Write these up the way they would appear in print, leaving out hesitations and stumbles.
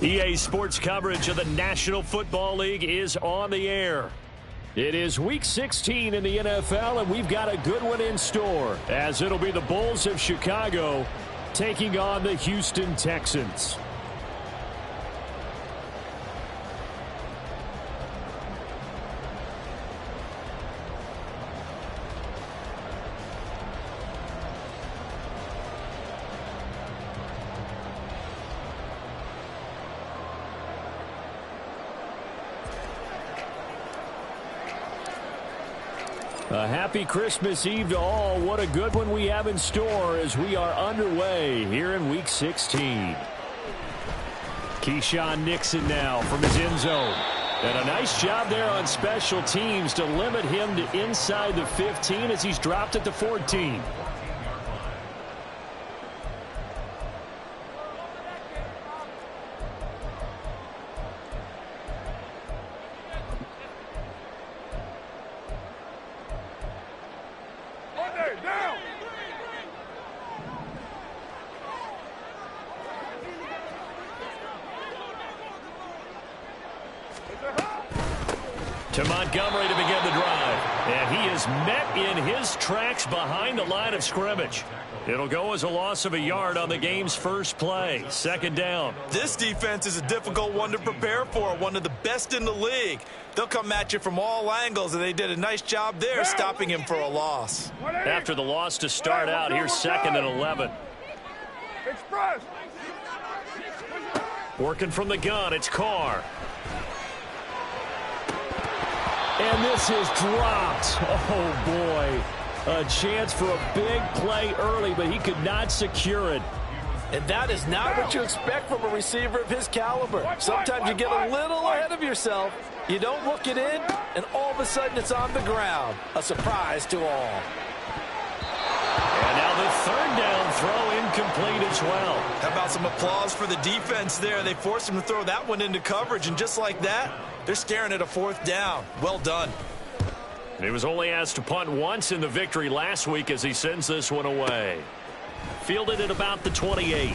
EA Sports coverage of the National Football League is on the air. It is Week 16 in the NFL, and we've got a good one in store, as it'll be the Bulls of Chicago taking on the Houston Texans. A happy Christmas Eve to all. What a good one we have in store as we are underway here in Week 16. Keyshawn Nixon now from his end zone. And a nice job there on special teams to limit him to inside the 15 as he's dropped at the 14. To Montgomery to begin the drive. And he is met in his tracks behind the line of scrimmage. It'll go as a loss of a yard on the game's first play. Second down. This defense is a difficult one to prepare for. One of the best in the league. They'll come at you from all angles, and they did a nice job there stopping him for a loss. After the loss to start out, here's second and 11. Working from the gun, it's Carr. And this is dropped. Oh, boy. A chance for a big play early, but he could not secure it. And that is not what you expect from a receiver of his caliber. Sometimes you get a little ahead of yourself. You don't look it in, and all of a sudden it's on the ground. A surprise to all. And now the third down throw incomplete as well. How about some applause for the defense there? They forced him to throw that one into coverage, and just like that, they're staring at a fourth down. Well done. He was only asked to punt once in the victory last week as he sends this one away. Fielded at about the 28.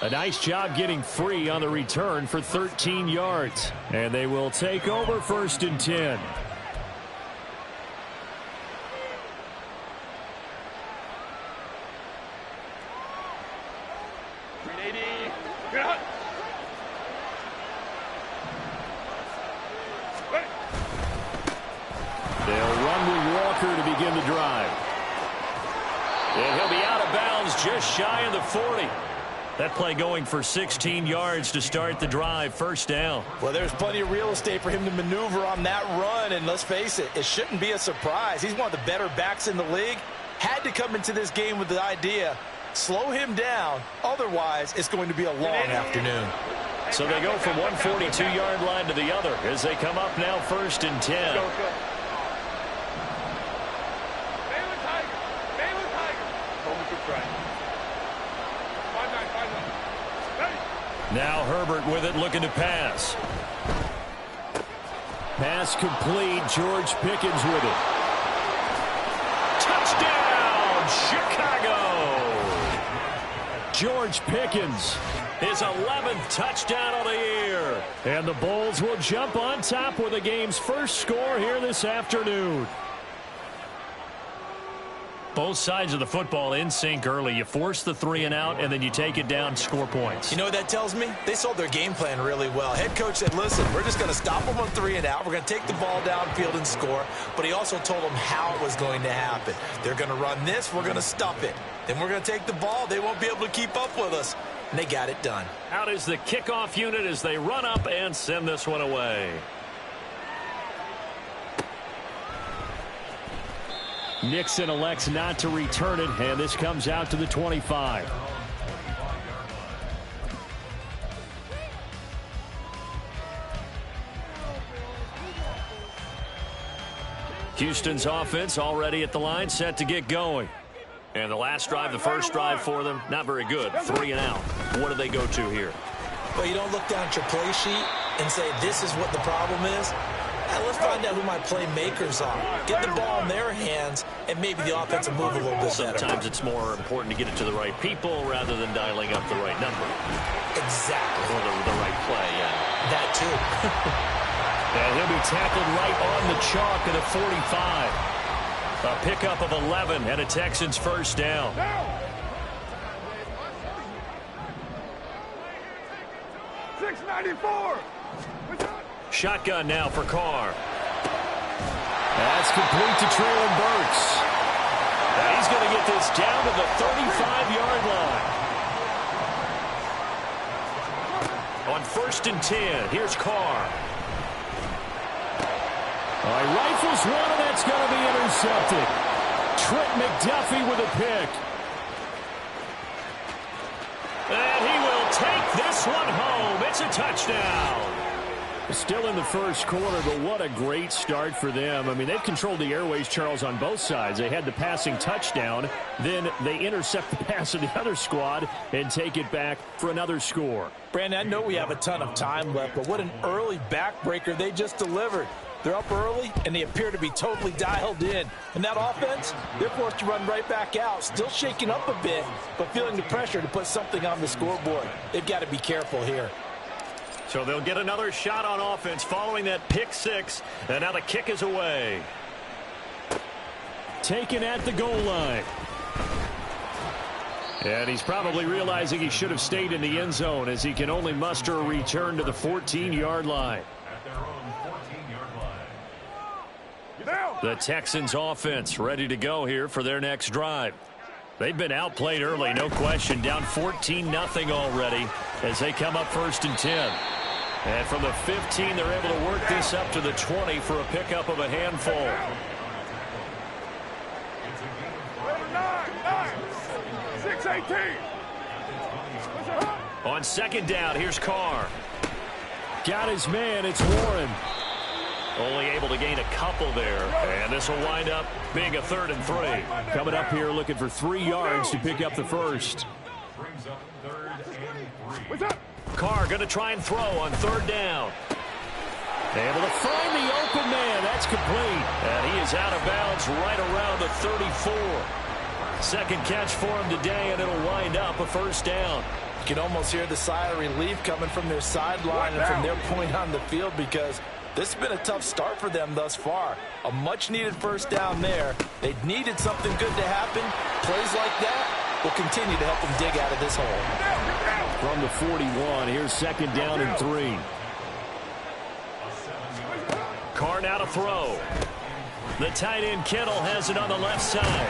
A nice job getting free on the return for 13 yards. And they will take over first and 10. To begin the drive. And he'll be out of bounds just shy of the 40. That play going for 16 yards to start the drive. First down. Well, there's plenty of real estate for him to maneuver on that run, and let's face it, it shouldn't be a surprise. He's one of the better backs in the league. Had to come into this game with the idea, slow him down, otherwise it's going to be a long afternoon. So they go from one 42-yard line to the other as they come up now first and 10. Go. Now Herbert with it, looking to pass. Pass complete. George Pickens with it. Touchdown, Chicago! George Pickens, his 11th touchdown of the year. And the Bulls will jump on top with the game's first score here this afternoon. Both sides of the football in sync early. You force the 3 and out, and then you take it down, score points. You know what that tells me? They sold their game plan really well. Head coach said, listen, we're just going to stop them on 3 and out. We're going to take the ball downfield and score. But he also told them how it was going to happen. They're going to run this. We're going to stop it. Then we're going to take the ball. They won't be able to keep up with us. And they got it done. Out is the kickoff unit as they run up and send this one away. Nixon elects not to return it, and this comes out to the 25. Houston's offense already at the line, set to get going. And the last drive, the first drive for them, not very good. 3 and out. What do they go to here? Well, you don't look down at your play sheet and say this is what the problem is. Let's find out who my playmakers are. Get the ball in their hands, and maybe the offense will move a little bit better. Sometimes it's more important to get it to the right people rather than dialing up the right number. Exactly. Or the right play, yeah. That too. And he'll be tackled right on the chalk at a 45. A pickup of 11 and a Texans first down. 694. Shotgun now for Carr. That's complete to Traylon Burks. And he's going to get this down to the 35-yard line. On 1st and 10, here's Carr. All right, rifles one, and that's going to be intercepted. Trent McDuffie with a pick. And he will take this one home. It's a touchdown. Still in the first quarter, but what a great start for them. I mean, they've controlled the airways, Charles, on both sides. They had the passing touchdown. Then they intercept the pass of the other squad and take it back for another score. Brandon, I know we have a ton of time left, but what an early backbreaker they just delivered. They're up early, and they appear to be totally dialed in. And that offense, they're forced to run right back out, still shaking up a bit, but feeling the pressure to put something on the scoreboard. They've got to be careful here. So they'll get another shot on offense following that pick six, and now the kick is away. Taken at the goal line. And he's probably realizing he should have stayed in the end zone as he can only muster a return to the 14-yard line. The Texans offense ready to go here for their next drive. They've been outplayed early, no question. Down 14-0 already as they come up 1st and 10. And from the 15, they're able to work this up to the 20 for a pickup of a handful. 618. On 2nd down, here's Carr. Got his man, it's Warren. Only able to gain a couple there. And this will wind up being a 3rd and 3. Coming up here looking for 3 yards to pick up the first. What's up? Carr going to try and throw on 3rd down. Able to find the open man. That's complete. And he is out of bounds right around the 34. Second catch for him today, and it'll wind up a 1st down. You can almost hear the sigh of relief coming from their sideline and from their point on the field because this has been a tough start for them thus far. A much-needed 1st down there. They needed something good to happen. Plays like that will continue to help them dig out of this hole. From the 41, here's 2nd down and 3. Carr now to throw. The tight end Kittle has it on the left side.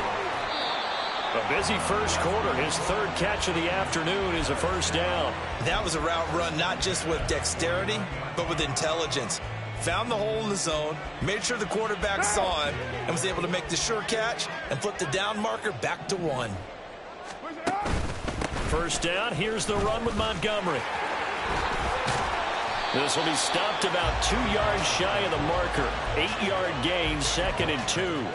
A busy first quarter. His 3rd catch of the afternoon is a 1st down. That was a route run not just with dexterity, but with intelligence. Found the hole in the zone, made sure the quarterback saw him, and was able to make the sure catch and flip the down marker back to 1. 1st down. Here's the run with Montgomery. This will be stopped about 2 yards shy of the marker. 8-yard gain, 2nd and 2.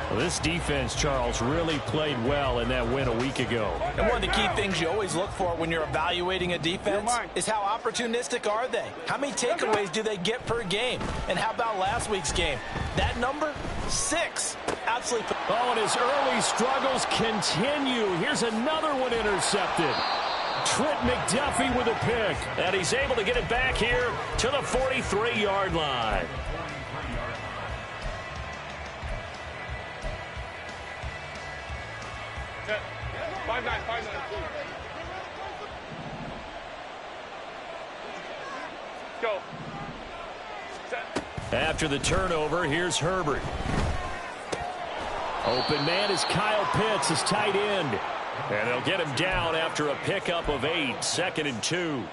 Well, this defense, Charles, really played well in that win a week ago. And one of the key things you always look for when you're evaluating a defense is how opportunistic are they? How many takeaways do they get per game? And how about last week's game? That number, 6. Absolutely. Oh, and his early struggles continue. Here's another one intercepted. Trent McDuffie with a pick. And he's able to get it back here to the 43-yard line. Go. After the turnover, here's Herbert. Open man is Kyle Pitts, his tight end. And they'll get him down after a pickup of 8, 2nd and 2.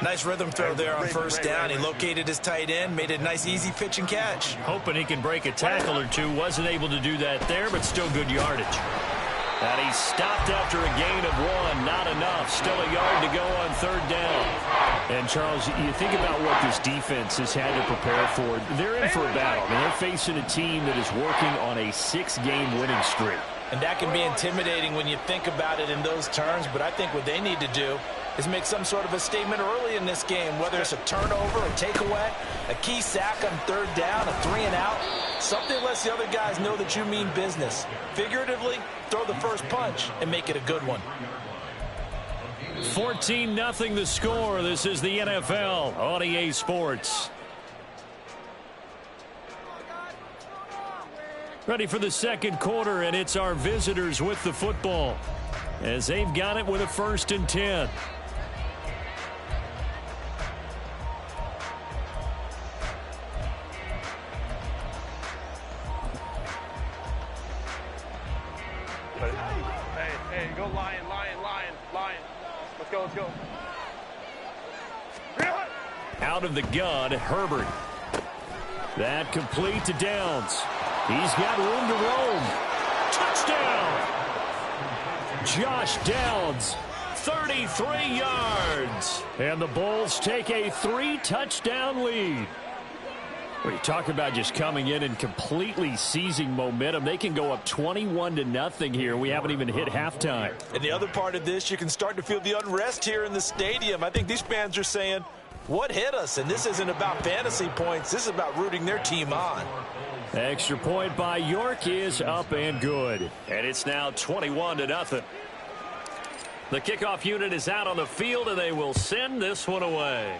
Nice rhythm throw there on 1st down. He located his tight end, made a nice easy pitch and catch. Hoping he can break a tackle or two. Wasn't able to do that there, but still good yardage. And he's stopped after a gain of 1. Not enough. Still a yard to go on 3rd down. And, Charles, you think about what this defense has had to prepare for. They're in for a battle. I mean, they're facing a team that is working on a 6-game winning streak. And that can be intimidating when you think about it in those terms, but I think what they need to do is make some sort of a statement early in this game, whether it's a turnover, a takeaway, a key sack on third down, a 3 and out. Something lets the other guys know that you mean business. Figuratively, throw the first punch and make it a good one. 14-0 the score. This is the NFL on EA Sports. Ready for the second quarter, and it's our visitors with the football as they've got it with a 1st and 10. Hey, go Lion. Let's go. Out of the gun, Herbert. That complete to Downs. He's got room to roam. Touchdown! Josh Downs, 33 yards. And the Bulls take a 3-touchdown lead. Well, you talk about just coming in and completely seizing momentum. They can go up 21-0 here. We haven't even hit halftime. And the other part of this, you can start to feel the unrest here in the stadium. I think these fans are saying, what hit us? And this isn't about fantasy points. This is about rooting their team on. Extra point by York is up and good. And it's now 21-0. The kickoff unit is out on the field, and they will send this one away.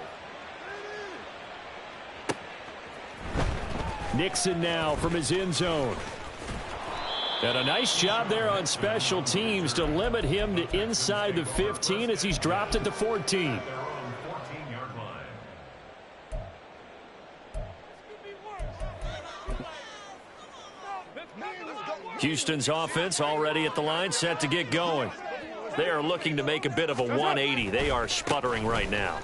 Nixon now from his end zone. And a nice job there on special teams to limit him to inside the 15 as he's dropped at the 14. Houston's offense already at the line, set to get going. They are looking to make a bit of a 180. They are sputtering right now.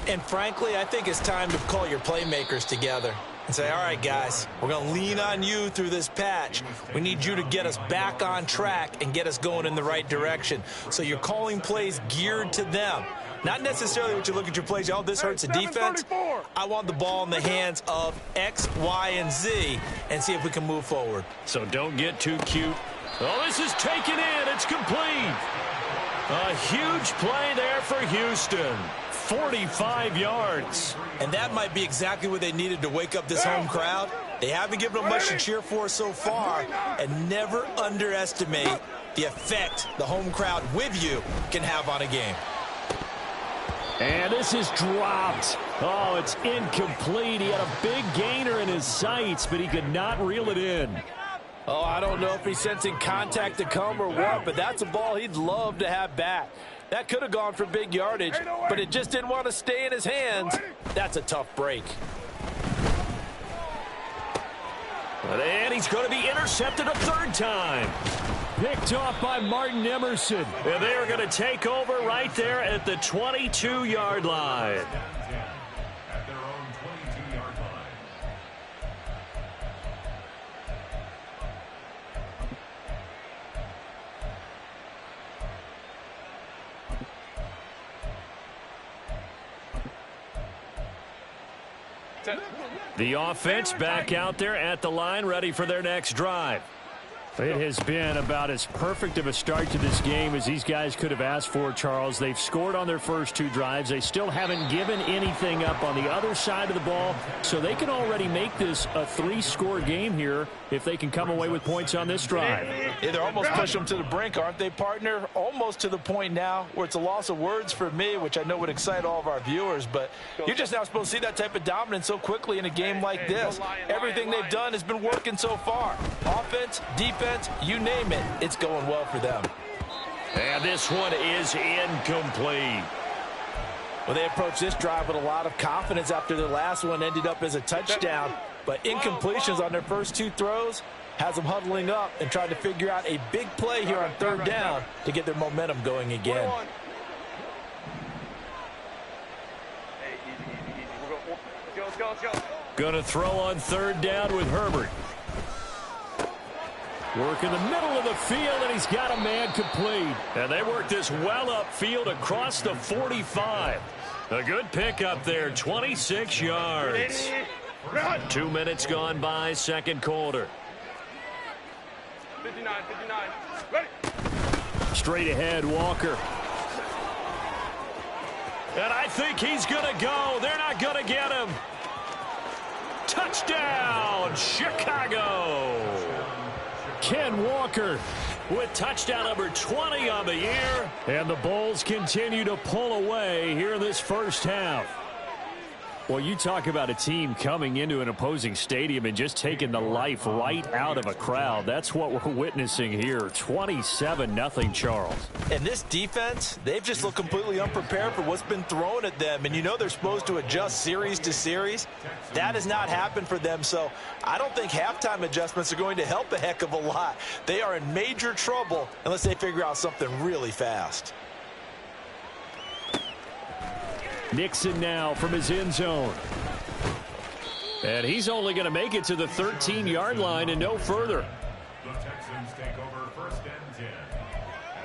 And frankly, I think it's time to call your playmakers together and say, all right, guys, we're going to lean on you through this patch. We need you to get us back on track and get us going in the right direction. So you're calling plays geared to them. Not necessarily what you look at your plays, oh, this hurts the defense. I want the ball in the hands of X, Y, and Z and see if we can move forward. So don't get too cute. Oh, this is taken in. It's complete. A huge play there for Houston. 45 yards. And that might be exactly what they needed to wake up this home crowd. They haven't given them much to cheer for so far, and never underestimate the effect the home crowd with you can have on a game. And this is dropped. Oh, it's incomplete. He had a big gainer in his sights, but he could not reel it in. Oh, I don't know if he's sensing contact to come or what, but that's a ball he'd love to have back. That could have gone for big yardage, but it just didn't want to stay in his hands. That's a tough break. And he's going to be intercepted a 3rd time. Picked off by Martin Emerson. And they are going to take over right there at the 22-yard line. At their own 22-yard line. The offense back out there at the line, ready for their next drive. It has been about as perfect of a start to this game as these guys could have asked for, Charles. They've scored on their first 2 drives. They still haven't given anything up on the other side of the ball, so they can already make this a 3-score game here if they can come away with points on this drive. Yeah, they're almost pushing them to the brink, aren't they, partner? Almost to the point now where it's a loss of words for me, which I know would excite all of our viewers, but you're just not supposed to see that type of dominance so quickly in a game like this. Everything they've done has been working so far. Offense, defense, you name it, it's going well for them. And this one is incomplete. Well, they approached this drive with a lot of confidence after their last one ended up as a touchdown, but incompletions on their first 2 throws has them huddling up and trying to figure out a big play here on 3rd down to get their momentum going again. Let's go. Going to throw on 3rd down with Herbert. Work in the middle of the field, and he's got a man complete. And they work this well upfield across the 45. A good pickup there, 26 yards. 2 minutes gone by, second quarter. 59. Ready. Straight ahead, Walker. And I think he's going to go. They're not going to get him. Touchdown, Chicago. Ken Walker with touchdown number 20 on the year. And the Bulls continue to pull away here in this first half. Well, you talk about a team coming into an opposing stadium and just taking the life right out of a crowd. That's what we're witnessing here. 27-0, Charles. And this defense, they've just looked completely unprepared for what's been thrown at them. And you know they're supposed to adjust series to series. That has not happened for them. So I don't think halftime adjustments are going to help a heck of a lot. They are in major trouble unless they figure out something really fast. Nixon now from his end zone. And he's only going to make it to the 13-yard line and no further. The Texans take over 1st and 10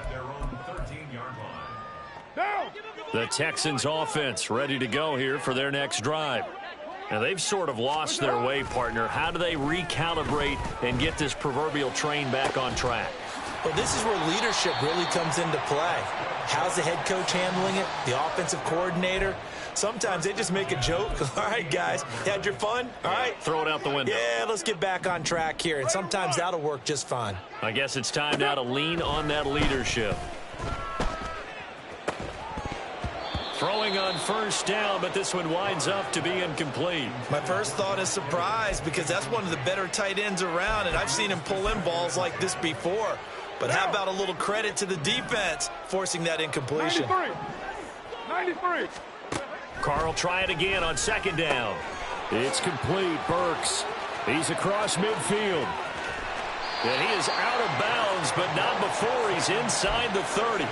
at their own 13-yard line. The Texans offense ready to go here for their next drive. Now they've sort of lost their way, partner. How do they recalibrate and get this proverbial train back on track? Well, this is where leadership really comes into play. How's the head coach handling it? The offensive coordinator? Sometimes they just make a joke. All right, guys, you had your fun? All right. Throw it out the window. Yeah, let's get back on track here. And sometimes that'll work just fine. I guess it's time now to lean on that leadership. Throwing on first down, but this one winds up to be incomplete. My first thought is surprise because that's one of the better tight ends around, and I've seen him pull in balls like this before. But how about a little credit to the defense forcing that incompletion? 93. Carl try it again on second down. It's complete. Burks. He's across midfield. And he is out of bounds, but not before he's inside the 30.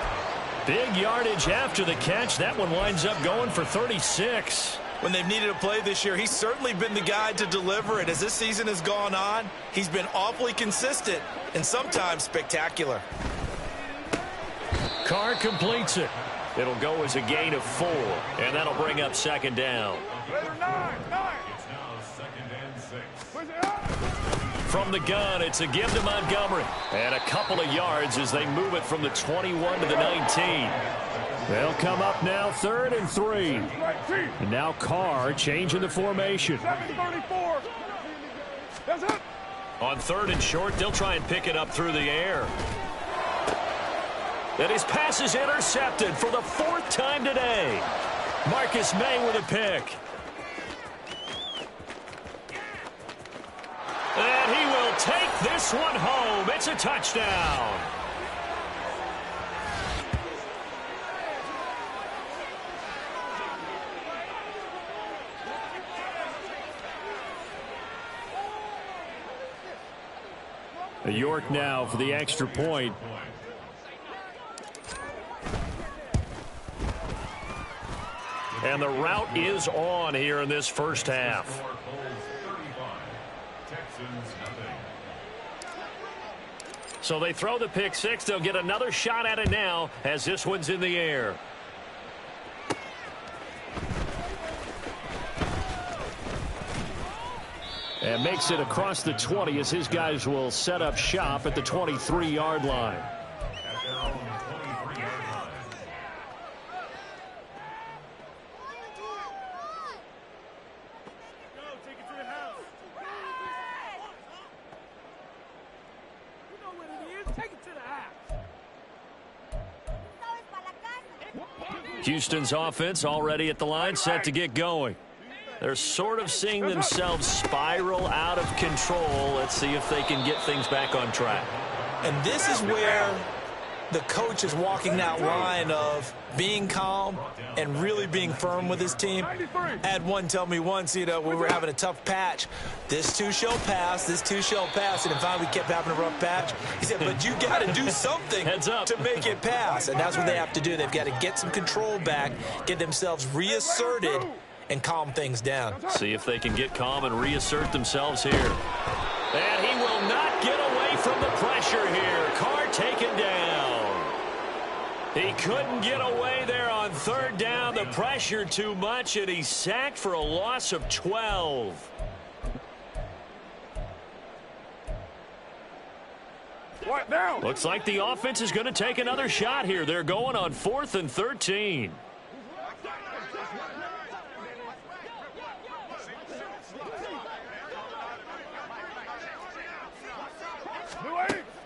Big yardage after the catch. That one winds up going for 36. When they've needed a play this year, he's certainly been the guy to deliver it. As this season has gone on, he's been awfully consistent and sometimes spectacular. Carr completes it. It'll go as a gain of 4, and that'll bring up second down. It's now 2nd and 6. From the gun, it's a give to Montgomery. And a couple of yards as they move it from the 21 to the 19. They'll come up now 3rd and 3. And now Carr changing the formation. 734. That's it. On 3rd and short, they'll try and pick it up through the air. And his pass is intercepted for the 4th time today. Marcus May with a pick. And he will take this one home. It's a touchdown. York now for the extra point. And the route is on here in this first half. So they throw the pick six. They'll get another shot at it now as this one's in the air. And makes it across the 20 as his guys will set up shop at the 23-yard line. Houston's offense already at the line, set to get going. They're sort of seeing themselves spiral out of control. Let's see if they can get things back on track. And this is where the coach is walking that line of being calm and really being firm with his team. I had one tell me once, you know, we were having a tough patch. This too shall pass, this too shall pass. And finally we kept having a rough patch. He said, but you got to do something to make it pass. And that's what they have to do. They've got to get some control back, get themselves reasserted, and calm things down. See if they can get calm and reassert themselves here. And he will not get away from the pressure here. Carr taken down. He couldn't get away there on third down. The pressure too much, and he's sacked for a loss of 12. What now? Looks like the offense is going to take another shot here. They're going on 4th and 13.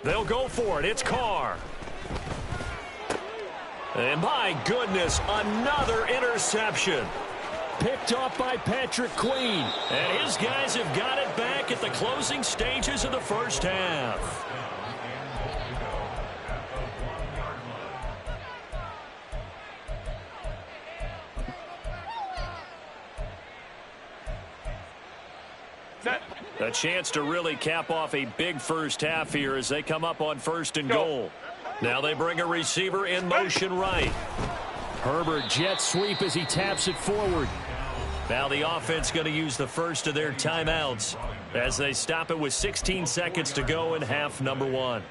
They'll go for it. It's Carr. And my goodness, another interception. Picked off by Patrick Queen. And his guys have got it back at the closing stages of the first half. A chance to really cap off a big first half here as they come up on 1st and goal. Now they bring a receiver in motion right. Herbert jet sweep as he taps it forward. Now the offense going to use the first of their timeouts as they stop it with 16 seconds to go in half number 1.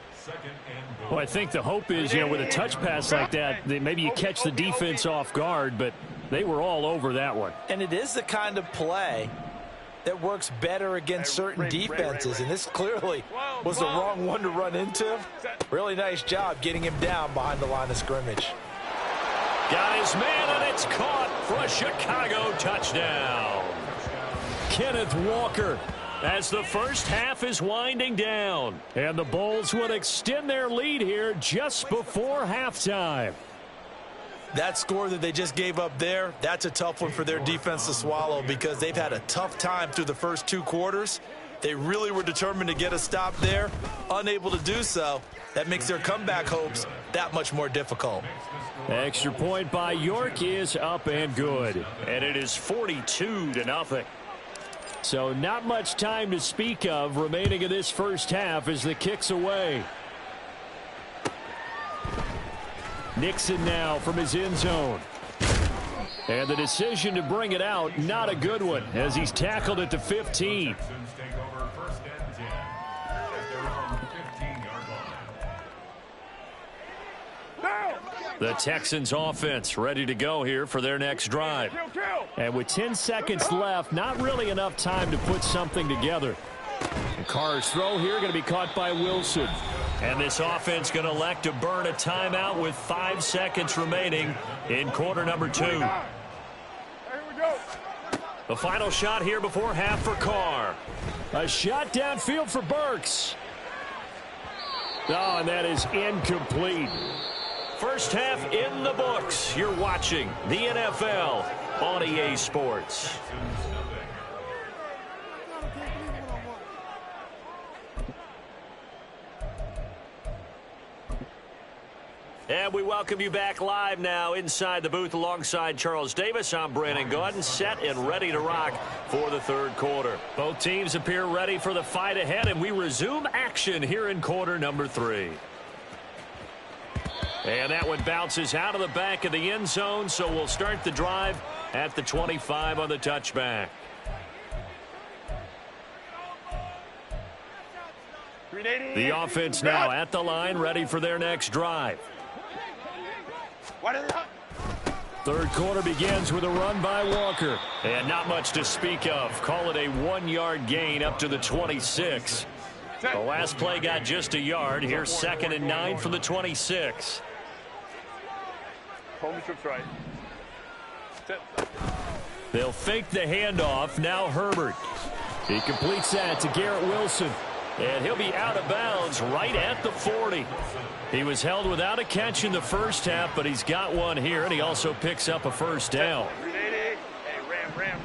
Well, I think the hope is, with a touch pass like that, maybe you catch the defense off guard, but they were all over that one. And it is the kind of play that works better against certain defenses, and this clearly was the wrong one to run into. Really nice job getting him down behind the line of scrimmage. Got his man, and it's caught for a Chicago touchdown. Kenneth Walker as the first half is winding down. And the Bulls would extend their lead here just before halftime. That score that they just gave up there, that's a tough one for their defense to swallow because they've had a tough time through the first 2 quarters. They really were determined to get a stop there, unable to do so. That makes their comeback hopes that much more difficult. Extra point by York is up and good. And it is 42-0. So not much time to speak of remaining in this first half as the kick's away. Nixon now from his end zone. And the decision to bring it out, not a good one, as he's tackled at the 15. The Texans offense ready to go here for their next drive. And with 10 seconds left, not really enough time to put something together. And Carr's throw here going to be caught by Wilson. And this offense going to elect to burn a timeout with 5 seconds remaining in quarter number 2. The final shot here before half for Carr. A shot downfield for Burks. Oh, and that is incomplete. First half in the books. You're watching the NFL on EA Sports. And we welcome you back live now inside the booth alongside Charles Davis. I'm Brandon Gaudin, set and ready to rock for the third quarter. Both teams appear ready for the fight ahead, and we resume action here in quarter number 3. And that one bounces out of the back of the end zone, so we'll start the drive at the 25 on the touchback. The offense now at the line, ready for their next drive. Third quarter begins with a run by Walker. And not much to speak of. Call it a 1-yard gain up to the 26. The last play got just a yard. Here's 2nd and 9 from the 26. Home trips right. They'll fake the handoff. Now Herbert. He completes that to Garrett Wilson. And he'll be out of bounds right at the 40. He was held without a catch in the first half, but he's got one here, and he also picks up a first down. Hey, ram.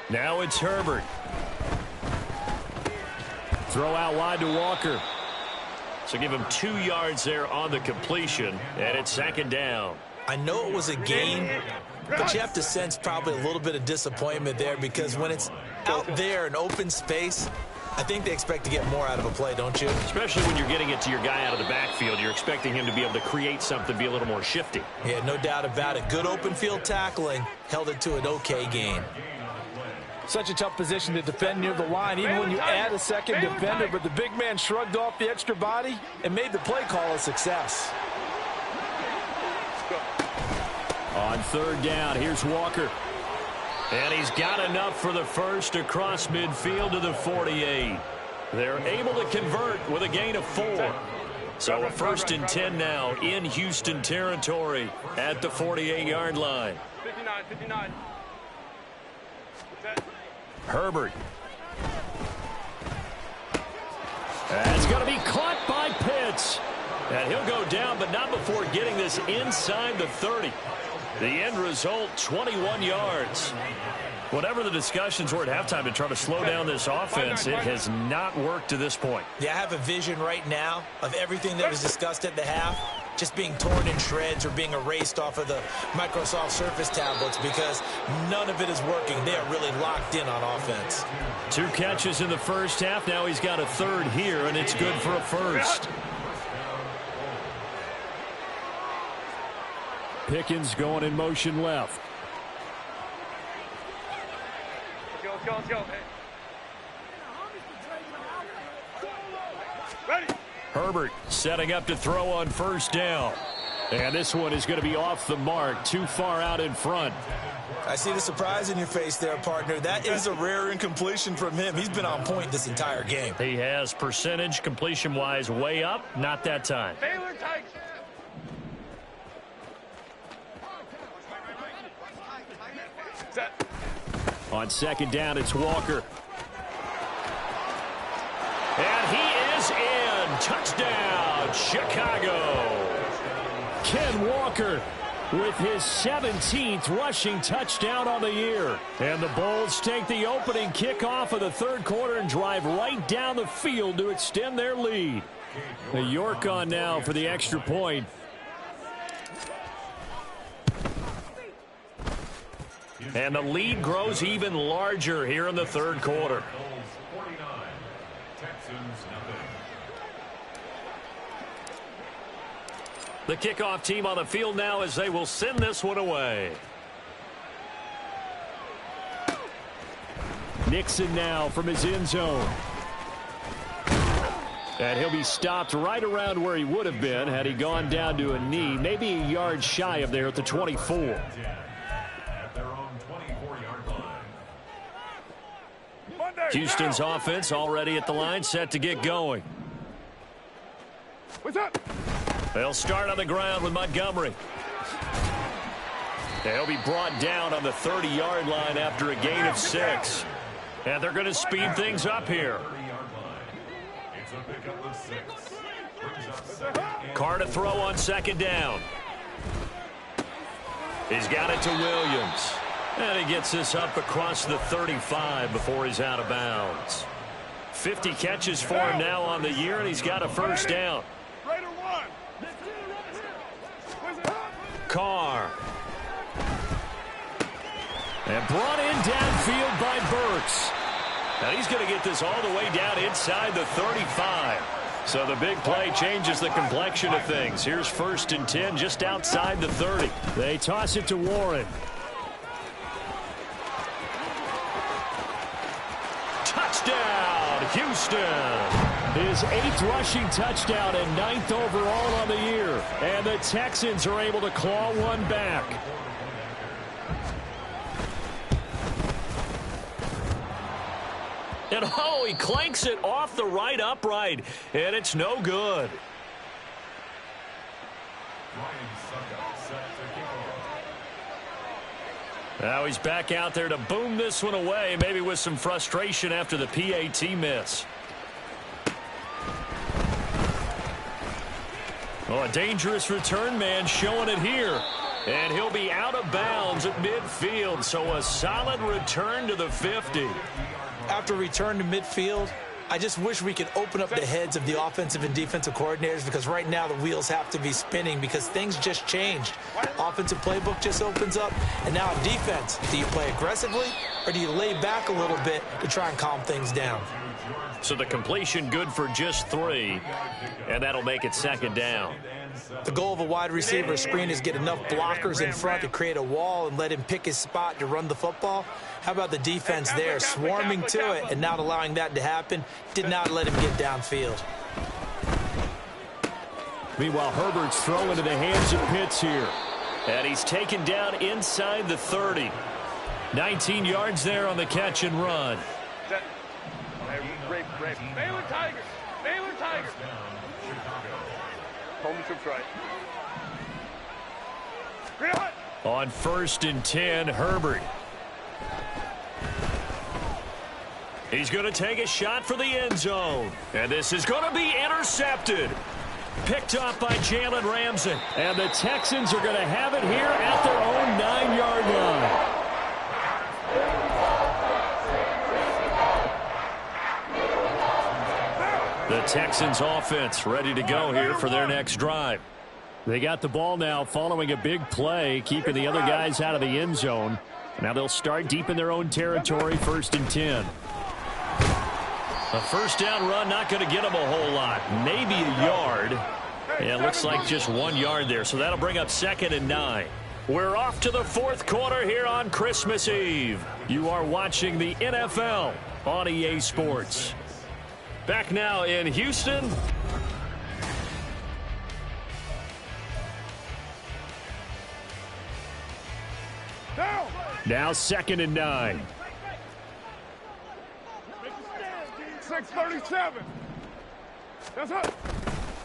Now it's Herbert. Throw out wide to Walker. So give him 2 yards there on the completion, and it's 2nd down. I know it was a gain, but you have to sense probably a little bit of disappointment there because when it's out there in open space, I think they expect to get more out of a play, don't you? Especially when you're getting it to your guy out of the backfield. You're expecting him to be able to create something, be a little more shifty. Yeah, no doubt about it. Good open field tackling, held it to an okay gain. Such a tough position to defend near the line, even when you add a second defender, but the big man shrugged off the extra body and made the play call a success. On 3rd down, here's Walker. And he's got enough for the first across midfield to the 48. They're able to convert with a gain of 4. So a 1st and 10 now in Houston territory at the 48-yard line. 59. Herbert. That's going to be caught by Pitts. And he'll go down, but not before getting this inside the 30. The end result, 21 yards. Whatever the discussions were at halftime to try to slow down this offense, it has not worked to this point. Yeah, I have a vision right now of everything that was discussed at the half just being torn in shreds or being erased off of the Microsoft Surface tablets because none of it is working. They are really locked in on offense. 2 catches in the first half. Now he's got a third here, and it's good for a first. Pickens going in motion left. Let's go. Ready. Herbert setting up to throw on first down. And this one is going to be off the mark, too far out in front. I see the surprise in your face there, partner. That is a rare incompletion from him. He's been on point this entire game. He has percentage completion-wise way up. Not that time. Baylor Tigers. Set. On second down, it's Walker. And he is in. Touchdown, Chicago. Ken Walker with his 17th rushing touchdown on the year. And the Bulls take the opening kickoff of the third quarter and drive right down the field to extend their lead. The York on now for the extra point. And the lead grows even larger here in the third quarter. The kickoff team on the field now as they will send this one away. Nixon now from his end zone. And he'll be stopped right around where he would have been had he gone down to a knee, maybe a yard shy of there at the 24. Houston's offense already at the line, set to get going. What's up? They'll start on the ground with Montgomery. They'll be brought down on the 30-yard line after a gain of 6. And they're going to speed things up here. Carr to throw on second down. He's got it to Williams. And he gets this up across the 35 before he's out of bounds. 50 catches for him now on the year, and he's got a first down. Carr. And brought in downfield by Burks. Now he's going to get this all the way down inside the 35. So the big play changes the complexion of things. Here's 1st and 10 just outside the 30. They toss it to Warren. Touchdown, Houston. His 8th rushing touchdown and 9th overall on the year. And the Texans are able to claw one back. And oh, he clanks it off the right upright. And it's no good. Now he's back out there to boom this one away, maybe with some frustration after the PAT miss. Oh, a dangerous return man showing it here. And he'll be out of bounds at midfield, so a solid return to the 50. After return to midfield, I just wish we could open up the heads of the offensive and defensive coordinators, because right now the wheels have to be spinning because things just changed. Offensive playbook just opens up, and now defense. Do you play aggressively or do you lay back a little bit to try and calm things down? So the completion good for just 3, and that'll make it second down. The goal of a wide receiver screen is get enough blockers in front to create a wall and let him pick his spot to run the football. How about the defense there, swarming to it and not allowing that to happen? Did not let him get downfield. Meanwhile, Herbert's throw into the hands of Pitts here. And he's taken down inside the 30. 19 yards there on the catch and run. Set. Baylor Tigers. Baylor Tigers. Home troops right. Green hut. On 1st and 10, Herbert. He's going to take a shot for the end zone. And this is going to be intercepted. Picked off by Jalen Ramsey. And the Texans are going to have it here at their own 9-yard line. The Texans offense ready to go here for their next drive. They got the ball now following a big play, keeping the other guys out of the end zone. Now they'll start deep in their own territory, 1st and 10. A first down run, not going to get them a whole lot. Maybe a yard. Yeah, it looks like just 1 yard there, so that'll bring up 2nd and 9. We're off to the 4th quarter here on Christmas Eve. You are watching the NFL on EA Sports. Back now in Houston. Now 2nd and 9. 6:37. That's it.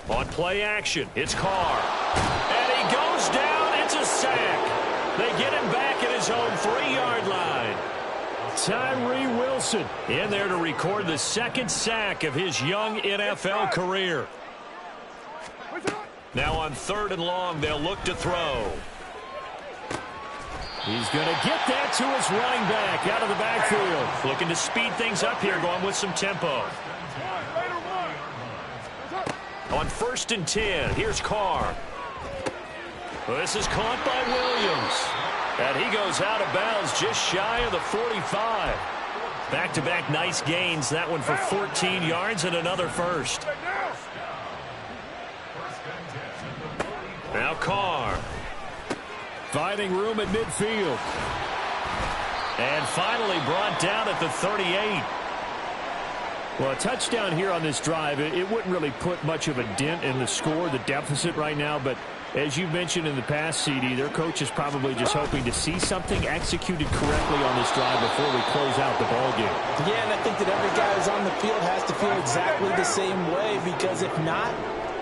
On play action, it's Carr. And he goes down. It's a sack. They get him back at his own 3-yard line. Tyree Wilson in there to record the 2nd sack of his young NFL career. Now on 3rd and long, they'll look to throw. He's going to get that to his running back out of the backfield. Looking to speed things up here, going with some tempo. On 1st and 10, here's Carr. This is caught by Williams. And he goes out of bounds just shy of the 45. Back-to-back nice gains. That one for 14 yards and another first. Now Carr. Finding room at midfield. And finally brought down at the 38. Well, a touchdown here on this drive, it wouldn't really put much of a dent in the score, the deficit right now. But as you mentioned in the past, CD, their coach is probably just hoping to see something executed correctly on this drive before we close out the ball game. Yeah, and I think that every guy who's on the field has to feel exactly the same way, because if not,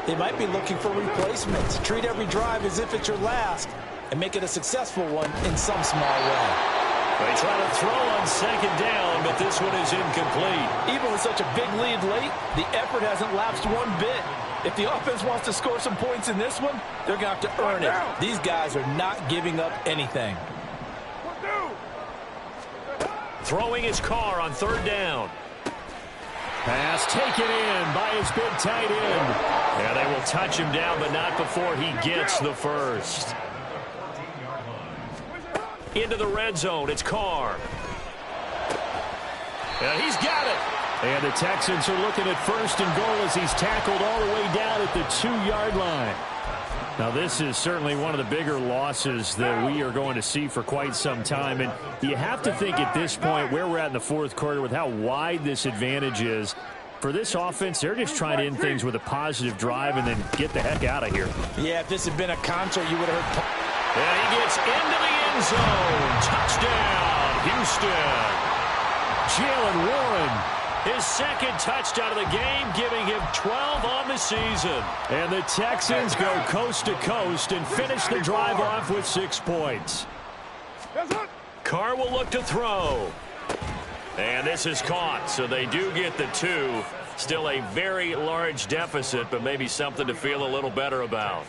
they might be looking for replacements. Treat every drive as if it's your last and make it a successful one in some small way. They try to throw on 2nd down, but this one is incomplete. Even with such a big lead late, the effort hasn't lapsed one bit. If the offense wants to score some points in this one, they're going to have to earn it. These guys are not giving up anything. Throwing his Carr on 3rd down. Pass taken in by his big tight end. Yeah, they will touch him down, but not before he gets the first. Into the red zone, it's Carr. And he's got it. And the Texans are looking at 1st and goal as he's tackled all the way down at the 2-yard line. Now, this is certainly one of the bigger losses that we are going to see for quite some time. And you have to think at this point where we're at in the 4th quarter with how wide this advantage is. For this offense, they're just trying to end things with a positive drive and then get the heck out of here. Yeah, if this had been a concert, you would have heard. And he gets into the end zone. Touchdown, Houston. Jalen Warren, his 2nd touchdown of the game, giving him 12 on the season. And the Texans go coast to coast and finish the drive off with 6 points. Carr will look to throw. And this is caught, so they do get the 2. Still a very large deficit, but maybe something to feel a little better about.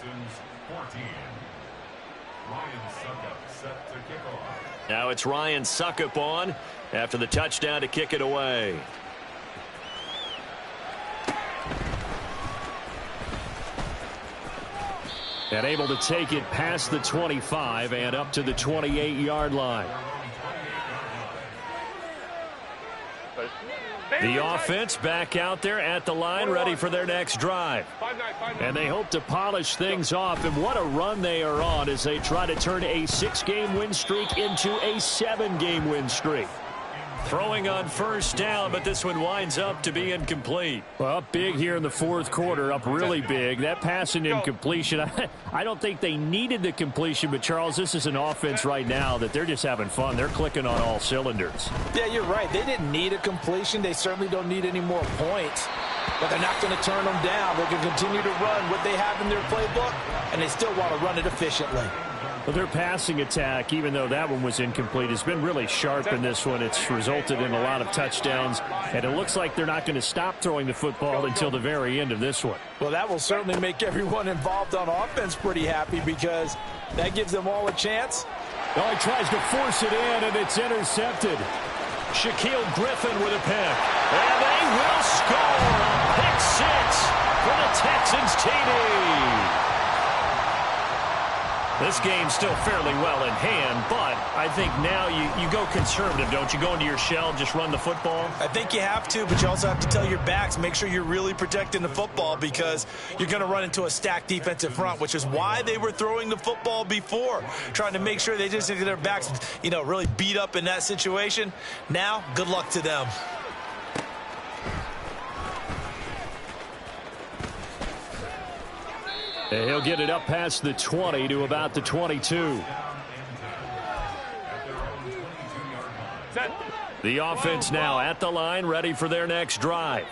Now it's Ryan Suckup on after the touchdown to kick it away. And able to take it past the 25 and up to the 28-yard line. The offense back out there at the line, ready for their next drive. And they hope to polish things off. And what a run they are on as they try to turn a 6-game win streak into a 7-game win streak. Throwing on 1st down, but this one winds up to be incomplete. Well, up big here in the 4th quarter, up really big. That pass and incompletion, I don't think they needed the completion, but Charles, this is an offense right now that they're just having fun. They're clicking on all cylinders. Yeah, you're right. They didn't need a completion. They certainly don't need any more points. But they're not going to turn them down. They're going to continue to run what they have in their playbook, and they still want to run it efficiently. Well, their passing attack, even though that one was incomplete, has been really sharp in this one. It's resulted in a lot of touchdowns, and it looks like they're not going to stop throwing the football until the very end of this one. Well, that will certainly make everyone involved on offense pretty happy because that gives them all a chance. Oh, he tries to force it in, and it's intercepted. Shaquille Griffin with a pick. And they will score a pick six for the Texans TD. This game's still fairly well in hand, but I think now you go conservative, don't you? Go into your shell, just run the football? I think you have to, but you also have to tell your backs, make sure you're really protecting the football because you're going to run into a stacked defensive front, which is why they were throwing the football before, trying to make sure they just get their backs, really beat up in that situation. Now, good luck to them. And he'll get it up past the 20 to about the 22. The offense now at the line, ready for their next drive.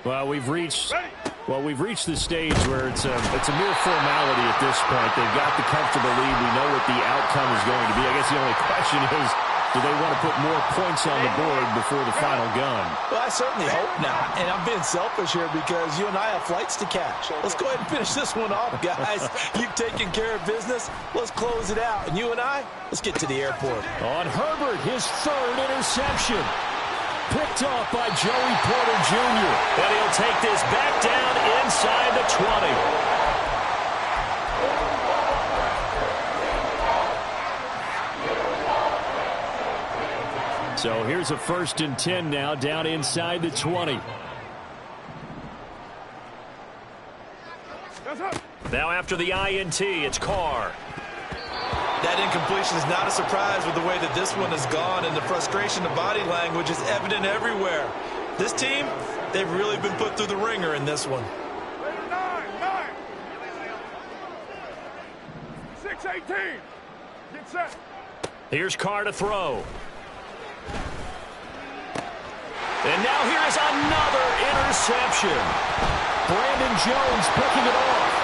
Well, we've reached the stage where it's a mere formality at this point. They've got the comfortable lead. We know what the outcome is going to be. I guess the only question is, do they want to put more points on the board before the final gun? Well, I certainly hope not. And I'm being selfish here because you and I have flights to catch. Let's go ahead and finish this one off, guys. You've taken care of business. Let's close it out. And you and I, let's get to the airport. On Herbert, his third interception. Picked off by Joey Porter Jr. And he'll take this back down inside the 20. So here's a 1st and 10 now, down inside the 20. Now after the INT, it's Carr. That incompletion is not a surprise with the way that this one has gone, and the frustration of body language is evident everywhere. This team, they've really been put through the ringer in this one. 6-18. Get set. Here's Carr to throw. And now here is another interception. Brandon Jones picking it off.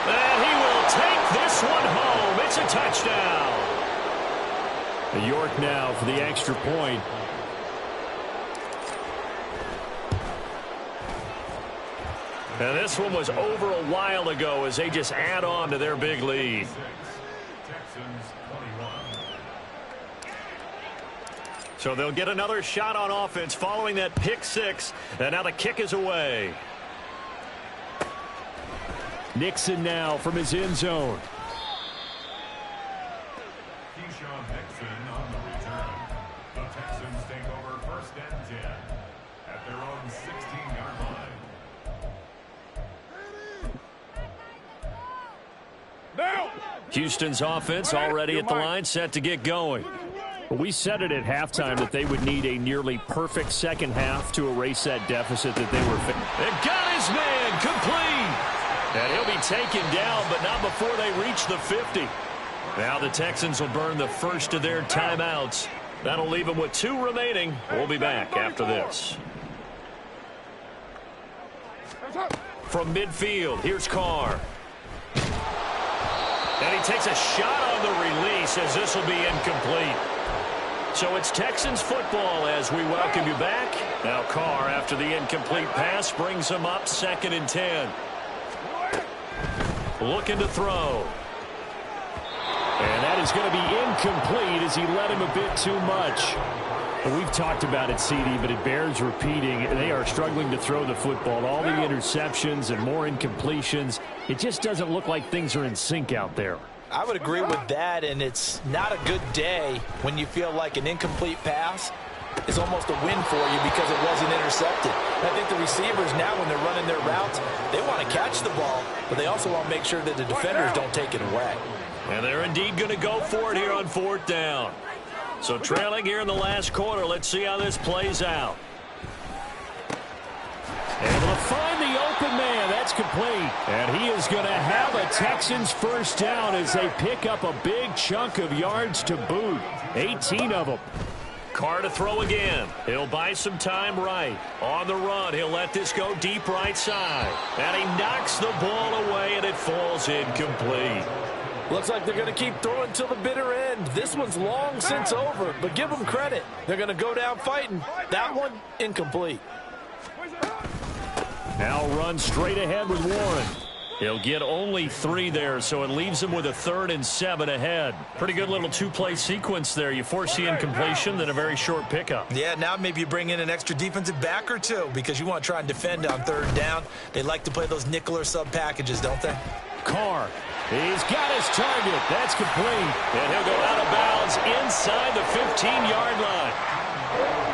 And he will take this one home. It's a touchdown. York now for the extra point. And this one was over a while ago as they just add on to their big lead. So they'll get another shot on offense following that pick six. And now the kick is away. Nixon now from his end zone. Nixon on the return. The Texans take over 1st and 10 at their own 16-yard line. Now. Houston's offense already at the line, set to get going. We said it at halftime that they would need a nearly perfect second half to erase that deficit that they were facing. And got his man complete. And he'll be taken down, but not before they reach the 50. Now the Texans will burn the first of their timeouts. That'll leave them with 2 remaining. We'll be back after this. From midfield, here's Carr. And he takes a shot on the release as this will be incomplete. So it's Texans football as we welcome you back. Now Carr, after the incomplete pass, brings him up 2nd and 10. Looking to throw. And that is going to be incomplete as he led him a bit too much. We've talked about it, CD, but it bears repeating. They are struggling to throw the football. All the interceptions and more incompletions. It just doesn't look like things are in sync out there. I would agree with that, and it's not a good day when you feel like an incomplete pass is almost a win for you because it wasn't intercepted. I think the receivers now, when they're running their routes, they want to catch the ball, but they also want to make sure that the defenders don't take it away. And they're indeed going to go for it here on 4th down. So trailing here in the last quarter, let's see how this plays out. Able to find the open man. That's complete. And he is going to have a Texans first down as they pick up a big chunk of yards to boot. 18 of them. Carr to throw again. He'll buy some time right. On the run, he'll let this go deep right side. And he knocks the ball away, and it falls incomplete. Looks like they're going to keep throwing till the bitter end. This one's long since over, but give them credit. They're going to go down fighting. That one, incomplete. Now run straight ahead with Warren. He'll get only 3 there, so it leaves him with a 3rd and 7 ahead. Pretty good little 2-play sequence there. You force the incompletion, then a very short pickup. Yeah, now maybe you bring in an extra defensive back or 2 because you want to try and defend on 3rd down. They like to play those nickel or sub packages, don't they? Carr, he's got his target. That's complete. And he'll go out of bounds inside the 15-yard line.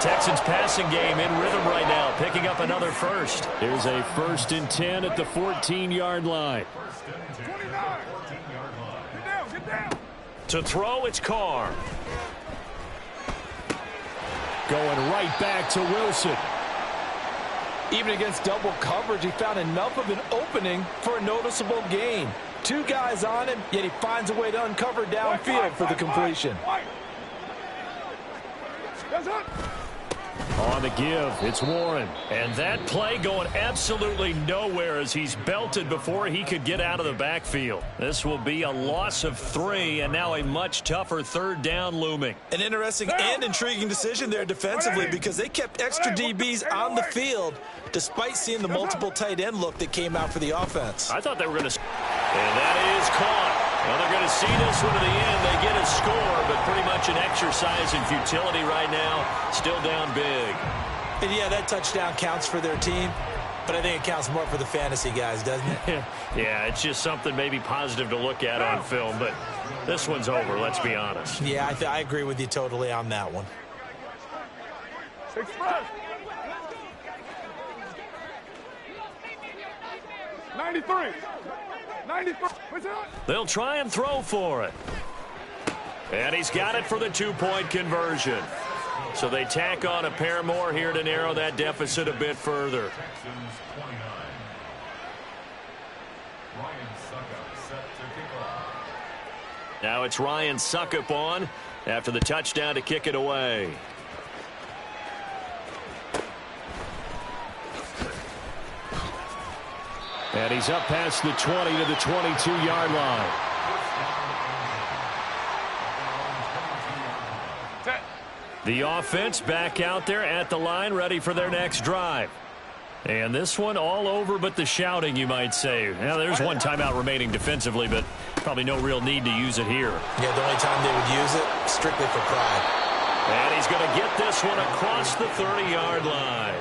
Texans passing game in rhythm right now, picking up another first. Here's a 1st and 10 at the 14-yard line. 29. Get down. To throw, it's Carr. Going right back to Wilson. Even against double coverage, he found enough of an opening for a noticeable gain. 2 guys on him, yet he finds a way to uncover downfield for the completion. On the give, it's Warren. And that play going absolutely nowhere as he's belted before he could get out of the backfield. This will be a loss of 3, and now a much tougher 3rd down looming. An interesting and intriguing decision there defensively because they kept extra DBs on the field despite seeing the multiple tight end look that came out for the offense. I thought they were going to... And that is caught. Well, they're going to see this one to the end. They get a score, but pretty much an exercise in futility right now. Still down big. And yeah, that touchdown counts for their team, but I think it counts more for the fantasy guys, doesn't it? Yeah, it's just something maybe positive to look at on film, but this one's over, let's be honest. Yeah, I agree with you totally on that one. Express. 93. 93. They'll try and throw for it. And he's got it for the 2-point conversion. So they tack on a pair more here to narrow that deficit a bit further. Texans 29. Ryan Suckup set to kick off. Now it's Ryan Suckup on after the touchdown to kick it away. And he's up past the 20 to the 22-yard line. The offense back out there at the line, ready for their next drive. And this one all over but the shouting, you might say. Now, there's one timeout remaining defensively, but probably no real need to use it here. Yeah, the only time they would use it, strictly for pride. And he's going to get this one across the 30-yard line.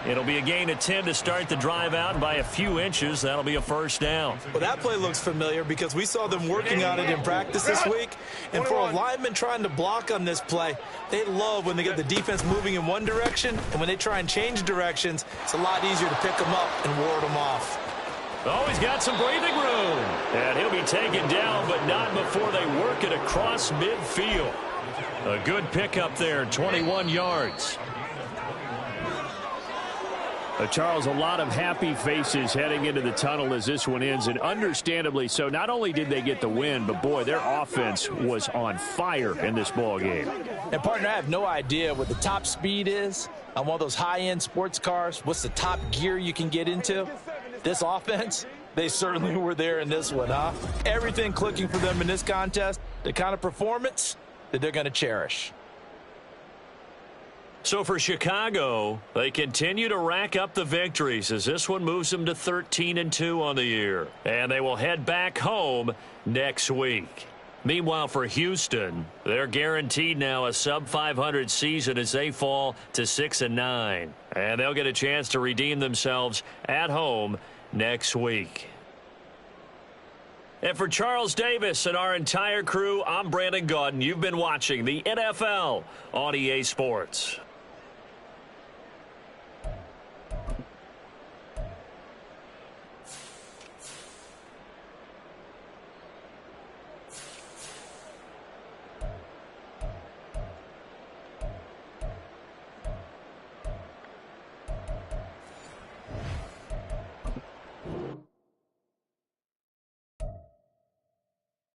It'll be a gain of 10 to start the drive out, and by a few inches, that'll be a 1st down. Well, that play looks familiar because we saw them working on it in practice this week. And for a lineman trying to block on this play, they love when they get the defense moving in one direction, and when they try and change directions, it's a lot easier to pick them up and ward them off. Oh, he's got some breathing room. And he'll be taken down, but not before they work it across midfield. A good pickup there, 21 yards. Charles, a lot of happy faces heading into the tunnel as this one ends, and understandably so. Not only did they get the win, but, boy, their offense was on fire in this ball game. And, partner, I have no idea what the top speed is on one of those high-end sports cars. What's the top gear you can get into? This offense, they certainly were there in this one, huh? Everything clicking for them in this contest, the kind of performance that they're going to cherish. So for Chicago, they continue to rack up the victories as this one moves them to 13-2 on the year. And they will head back home next week. Meanwhile, for Houston, they're guaranteed now a sub-500 season as they fall to 6-9. And they'll get a chance to redeem themselves at home next week. And for Charles Davis and our entire crew, I'm Brandon Gaudin. You've been watching the NFL on EA Sports.